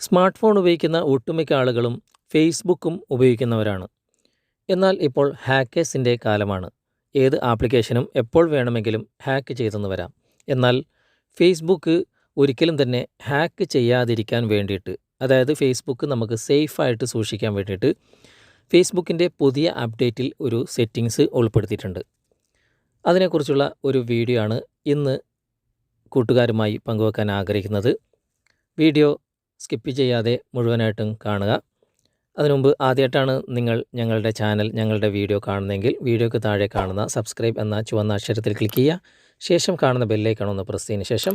Smart phone ഉപയോഗിക്കുന്ന ഒട്ടുമിക്ക ആളുകളും ഫേസ്ബുക്കും ഉപയോഗിക്കുന്നവരാണ്. എന്നാൽ ഇപ്പോൾ ഹാക്കേഴ്സിൻ്റെ കാലമാണ്. ഏത് ആപ്ലിക്കേഷനും എപ്പോൾ വേണമെങ്കിലും ഹാക്ക് ചെയ്തെന്ന് വരാം. എന്നാൽ ഫേസ്ബുക്ക് ഒരിക്കലും തന്നെ ഹാക്ക് ചെയ്യാതിരിക്കാൻ വേണ്ടിയിട്ട്, അതായത് ഫേസ്ബുക്ക് നമുക്ക് സേഫായിട്ട് സൂക്ഷിക്കാൻ വേണ്ടിയിട്ട് ഫേസ്ബുക്കിൻ്റെ പുതിയ അപ്ഡേറ്റിൽ ഒരു സെറ്റിങ്സ് ഉൾപ്പെടുത്തിയിട്ടുണ്ട്. അതിനെക്കുറിച്ചുള്ള ഒരു വീഡിയോ ആണ് ഇന്ന് കൂട്ടുകാരുമായി പങ്കുവെക്കാൻ ആഗ്രഹിക്കുന്നത്. വീഡിയോ സ്കിപ്പ് ചെയ്യാതെ മുഴുവനായിട്ടും കാണുക. അതിനുമുമ്പ് ആദ്യമായിട്ടാണ് നിങ്ങൾ ഞങ്ങളുടെ ചാനൽ, ഞങ്ങളുടെ വീഡിയോ കാണുന്നതെങ്കിൽ വീഡിയോക്ക് താഴെ കാണുന്ന സബ്സ്ക്രൈബ് എന്ന ചുവന്ന അക്ഷരത്തിൽ ക്ലിക്ക് ചെയ്യുക. ശേഷം കാണുന്ന ബെല്ലൈക്കൺ ഒന്ന് പ്രസ് ചെയ്തതിന് ശേഷം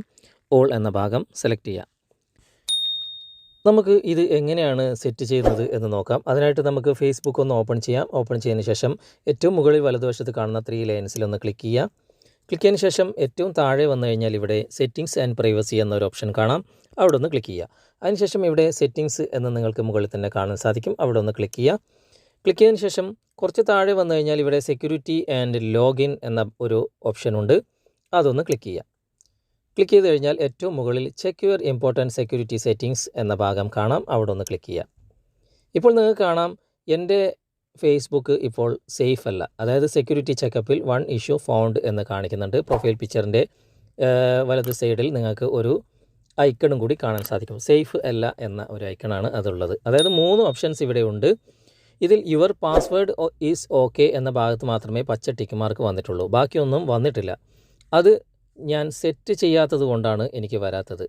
ഓൾ എന്ന ഭാഗം സെലക്ട് ചെയ്യുക. നമുക്ക് ഇത് എങ്ങനെയാണ് സെറ്റ് ചെയ്യുന്നത് എന്ന് നോക്കാം. അതിനായിട്ട് നമുക്ക് ഫേസ്ബുക്ക് ഒന്ന് ഓപ്പൺ ചെയ്യാം. ഓപ്പൺ ചെയ്തതിന് ശേഷം ഏറ്റവും മുകളിൽ വലതുവശത്ത് കാണുന്ന 3 ലൈൻസിൽ ഒന്ന് ക്ലിക്ക് ചെയ്യുക. ക്ലിക്ക് ചെയ്തതിന് ശേഷം ഏറ്റവും താഴെ വന്നു കഴിഞ്ഞാൽ ഇവിടെ സെറ്റിങ്സ് ആൻഡ് പ്രൈവസി എന്നൊരു ഓപ്ഷൻ കാണാം. അവിടെ ഒന്ന് ക്ലിക്ക് ചെയ്യുക. അതിനുശേഷം ഇവിടെ സെറ്റിങ്സ് എന്ന് നിങ്ങൾക്ക് മുകളിൽ തന്നെ കാണാൻ സാധിക്കും. അവിടെ ഒന്ന് ക്ലിക്ക് ചെയ്യുക. ക്ലിക്ക് ചെയ്തതിന് ശേഷം കുറച്ച് താഴെ വന്നു കഴിഞ്ഞാൽ ഇവിടെ സെക്യൂരിറ്റി ആൻഡ് ലോഗിൻ എന്ന ഒരു ഓപ്ഷൻ ഉണ്ട്. അതൊന്ന് ക്ലിക്ക് ചെയ്യുക. ക്ലിക്ക് ചെയ്ത് കഴിഞ്ഞാൽ ഏറ്റവും മുകളിൽ check your important security settings എന്ന ഭാഗം കാണാം. അവിടെ ഒന്ന് ക്ലിക്ക് ചെയ്യുക. ഇപ്പോൾ നിങ്ങൾക്ക് കാണാം എൻ്റെ ഫേസ്ബുക്ക് ഇപ്പോൾ സേഫ് അല്ല. അതായത് സെക്യൂരിറ്റി ചെക്കപ്പിൽ 1 ഇഷ്യൂ ഫൗണ്ട് എന്ന് കാണിക്കുന്നുണ്ട്. പ്രൊഫൈൽ പിക്ചറിൻ്റെ വലത് സൈഡിൽ നിങ്ങൾക്ക് ഒരു ഐക്കണും കൂടി കാണാൻ സാധിക്കും. സേഫ് അല്ല എന്ന ഒരു ഐക്കണാണ് അതുള്ളത്. അതായത് 3 ഓപ്ഷൻസ് ഇവിടെ ഉണ്ട്. ഇതിൽ യുവർ പാസ്വേഡ് ഈസ് ഓക്കെ എന്ന ഭാഗത്ത് മാത്രമേ പച്ച ടിക്ക് മാർക്ക് വന്നിട്ടുള്ളൂ. ബാക്കിയൊന്നും വന്നിട്ടില്ല. അത് ഞാൻ സെറ്റ് ചെയ്യാത്തത് കൊണ്ടാണ് എനിക്ക് വരാത്തത്.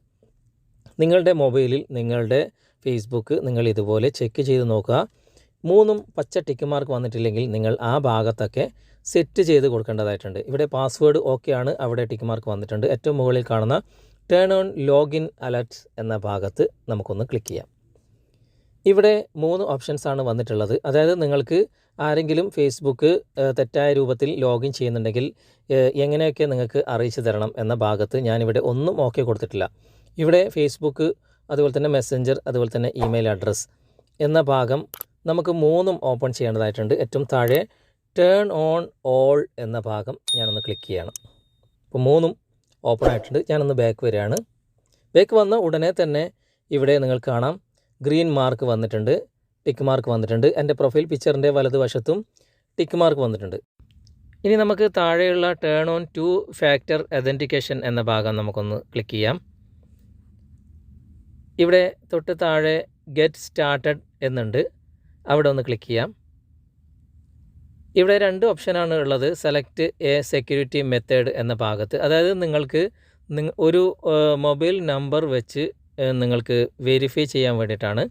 നിങ്ങളുടെ മൊബൈലിൽ നിങ്ങളുടെ ഫേസ്ബുക്ക് നിങ്ങൾ ഇതുപോലെ ചെക്ക് ചെയ്ത് നോക്കുക. 3 പച്ച ടിക്ക് മാർക്ക് വന്നിട്ടില്ലെങ്കിൽ നിങ്ങൾ ആ ഭാഗത്തൊക്കെ സെറ്റ് ചെയ്ത് കൊടുക്കേണ്ടതായിട്ടുണ്ട്. ഇവിടെ പാസ്വേഡ് ഓക്കെ ആണ്, അവിടെ ടിക്ക് മാർക്ക് വന്നിട്ടുണ്ട്. ഏറ്റവും മുകളിൽ കാണുന്ന ടേൺ ഓൺ ലോഗിൻ അലർട്ട്സ് എന്ന ഭാഗത്ത് നമുക്കൊന്ന് ക്ലിക്ക് ചെയ്യാം. ഇവിടെ 3 ഓപ്ഷൻസാണ് വന്നിട്ടുള്ളത്. അതായത് നിങ്ങൾക്ക് ആരെങ്കിലും ഫേസ്ബുക്ക് തെറ്റായ രൂപത്തിൽ ലോഗിൻ ചെയ്യുന്നുണ്ടെങ്കിൽ എങ്ങനെയൊക്കെ നിങ്ങൾക്ക് അറിയിച്ചു തരണം എന്ന ഭാഗത്ത് ഞാനിവിടെ ഒന്നും ഓക്കെ കൊടുത്തിട്ടില്ല. ഇവിടെ ഫേസ്ബുക്ക്, അതുപോലെ തന്നെ മെസ്സഞ്ചർ, അതുപോലെ തന്നെ ഇമെയിൽ അഡ്രസ്സ് എന്ന ഭാഗം നമുക്ക് 3 ഓപ്പൺ ചെയ്യേണ്ടതായിട്ടുണ്ട്. ഏറ്റവും താഴെ ടേൺ ഓൺ ഓൾ എന്ന ഭാഗം ഞാനൊന്ന് ക്ലിക്ക് ചെയ്യണം. അപ്പോൾ 3 ഓപ്പൺ ആയിട്ടുണ്ട്. ഞാനൊന്ന് ബാക്ക് വരികയാണ്. ബാക്ക് വന്ന ഉടനെ തന്നെ ഇവിടെ നിങ്ങൾക്ക് കാണാം ഗ്രീൻ മാർക്ക് വന്നിട്ടുണ്ട്, ടിക്ക് മാർക്ക് വന്നിട്ടുണ്ട്. എൻ്റെ പ്രൊഫൈൽ പിക്ചറിൻ്റെ വലതുവശത്തും ടിക്ക് മാർക്ക് വന്നിട്ടുണ്ട്. ഇനി നമുക്ക് താഴെയുള്ള ടേൺ ഓൺ 2 ഫാക്ടർ ഒതൻറ്റിക്കേഷൻ എന്ന ഭാഗം നമുക്കൊന്ന് ക്ലിക്ക് ചെയ്യാം. ഇവിടെ തൊട്ട് താഴെ ഗെറ്റ് സ്റ്റാർട്ടഡ് എന്നുണ്ട്. അവിടെ ഒന്ന് ക്ലിക്ക് ചെയ്യാം. ഇവിടെ 2 ഓപ്ഷനാണ് ഉള്ളത്. സെലക്ട് എ സെക്യൂരിറ്റി മെത്തേഡ് എന്ന ഭാഗത്ത്, അതായത് നിങ്ങൾക്ക് ഒരു മൊബൈൽ നമ്പർ വെച്ച് നിങ്ങൾക്ക് വെരിഫൈ ചെയ്യാൻ വേണ്ടിയിട്ടാണ്.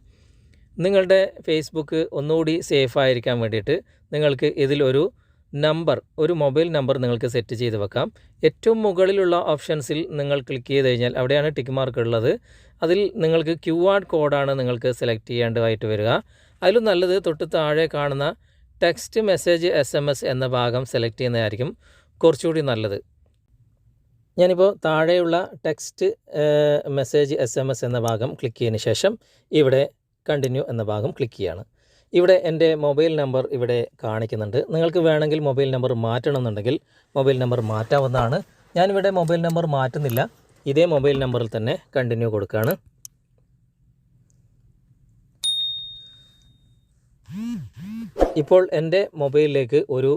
നിങ്ങളുടെ ഫേസ്ബുക്ക് ഒന്നുകൂടി സേഫായിരിക്കാൻ വേണ്ടിയിട്ട് നിങ്ങൾക്ക് ഇതിലൊരു മൊബൈൽ നമ്പർ നിങ്ങൾക്ക് സെറ്റ് ചെയ്ത് വെക്കാം. ഏറ്റവും മുകളിലുള്ള ഓപ്ഷൻസിൽ നിങ്ങൾ ക്ലിക്ക് ചെയ്ത് കഴിഞ്ഞാൽ അവിടെയാണ് ടിക്ക് മാർക്ക് ഉള്ളത്. അതിൽ നിങ്ങൾക്ക് QR കോഡാണ് നിങ്ങൾക്ക് സെലക്ട് ചെയ്യേണ്ടതായിട്ട് വരിക. അതിലും നല്ലത് തൊട്ട് താഴെ കാണുന്ന ടെക്സ്റ്റ് മെസ്സേജ് SMS എന്ന ഭാഗം സെലക്ട് ചെയ്യുന്നതായിരിക്കും കുറച്ചുകൂടി നല്ലത്. ഞാനിപ്പോൾ താഴെയുള്ള ടെക്സ്റ്റ് മെസ്സേജ് SMS എന്ന ഭാഗം ക്ലിക്ക് ചെയ്തതിന് ശേഷം ഇവിടെ കണ്ടിന്യൂ എന്ന ഭാഗം ക്ലിക്ക് ചെയ്യുകയാണ്. ഇവിടെ എൻ്റെ മൊബൈൽ നമ്പർ ഇവിടെ കാണിക്കുന്നുണ്ട്. നിങ്ങൾക്ക് വേണമെങ്കിൽ മൊബൈൽ നമ്പർ മാറ്റണമെന്നുണ്ടെങ്കിൽ മൊബൈൽ നമ്പർ മാറ്റാവുന്നതാണ്. ഞാനിവിടെ മൊബൈൽ നമ്പർ മാറ്റുന്നില്ല. ഇതേ മൊബൈൽ നമ്പറിൽ തന്നെ കണ്ടിന്യൂ കൊടുക്കുകയാണ്. ഇപ്പോൾ എൻ്റെ മൊബൈലിലേക്ക് ഒരു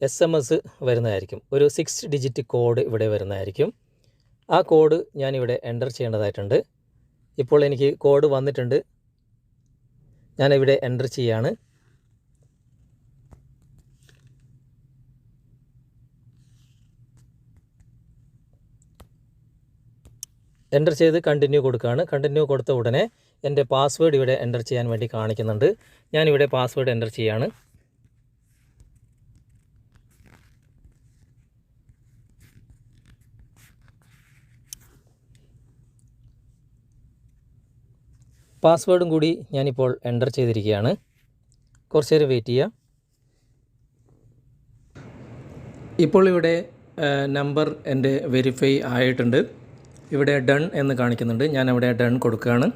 SMS വരുന്നതായിരിക്കും. ഒരു 6 ഡിജിറ്റ് കോഡ് ഇവിടെ വരുന്നതായിരിക്കും. ആ കോഡ് ഞാനിവിടെ എൻ്റർ ചെയ്യേണ്ടതായിട്ടുണ്ട്. ഇപ്പോൾ എനിക്ക് കോഡ് വന്നിട്ടുണ്ട്. ഞാനിവിടെ എൻ്റർ ചെയ്യാണ്. എൻ്റർ ചെയ്ത് കണ്ടിന്യൂ കൊടുക്കുകയാണ്. കണ്ടിന്യൂ കൊടുത്ത ഉടനെ എൻ്റെ പാസ്വേഡ് ഇവിടെ എൻ്റർ ചെയ്യാൻ വേണ്ടി കാണിക്കുന്നുണ്ട്. ഞാനിവിടെ പാസ്വേഡ് എൻ്റർ ചെയ്യാണ്. പാസ്വേഡും കൂടി ഞാനിപ്പോൾ എൻ്റർ ചെയ്തിരിക്കുകയാണ്. കുറച്ച് നേരം വെയിറ്റ് ചെയ്യുക. ഇപ്പോൾ ഇവിടെ നമ്പർ എൻ്റെ വെരിഫൈ ആയിട്ടുണ്ട്. ഇവിടെ ഡൺ എന്ന് കാണിക്കുന്നുണ്ട്. ഞാനവിടെ ഡൺ കൊടുക്കുകയാണ്.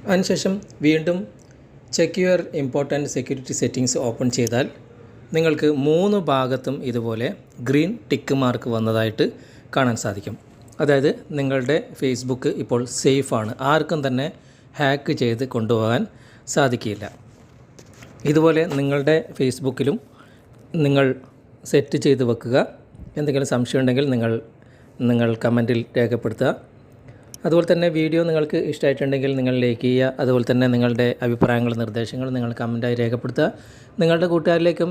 അതിനുശേഷം വീണ്ടും check your important security settings open ചെയ്താൽ നിങ്ങൾക്ക് 3 ഭാഗത്തും ഇതുപോലെ ഗ്രീൻ ടിക്ക് മാർക്ക് വന്നതായിട്ട് കാണാൻ സാധിക്കും. അതായത് നിങ്ങളുടെ ഫേസ്ബുക്ക് ഇപ്പോൾ സേഫാണ്, ആർക്കും തന്നെ ഹാക്ക് ചെയ്ത് കൊണ്ടുപോകാൻ സാധിക്കില്ല. ഇതുപോലെ നിങ്ങളുടെ ഫേസ്ബുക്കിലും നിങ്ങൾ സെറ്റ് ചെയ്ത് വെക്കുക. എന്തെങ്കിലും സംശയം ഉണ്ടെങ്കിൽ നിങ്ങൾ കമൻറ്റിൽ രേഖപ്പെടുത്തുക. അതുപോലെ തന്നെ വീഡിയോ നിങ്ങൾക്ക് ഇഷ്ടമായിട്ടുണ്ടെങ്കിൽ നിങ്ങൾ ലൈക്ക് ചെയ്യുക. അതുപോലെ തന്നെ നിങ്ങളുടെ അഭിപ്രായങ്ങളും നിർദ്ദേശങ്ങളും നിങ്ങൾ കമൻറ്റായി രേഖപ്പെടുത്തുക. നിങ്ങളുടെ കൂട്ടുകാരിലേക്കും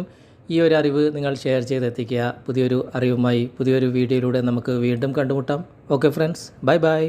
ഈ ഒരു അറിവ് നിങ്ങൾ ഷെയർ ചെയ്തെത്തിക്കുക. പുതിയൊരു അറിവുമായി പുതിയൊരു വീഡിയോയിലൂടെ നമുക്ക് വീണ്ടും കണ്ടുമുട്ടാം. Okay friends, bye bye.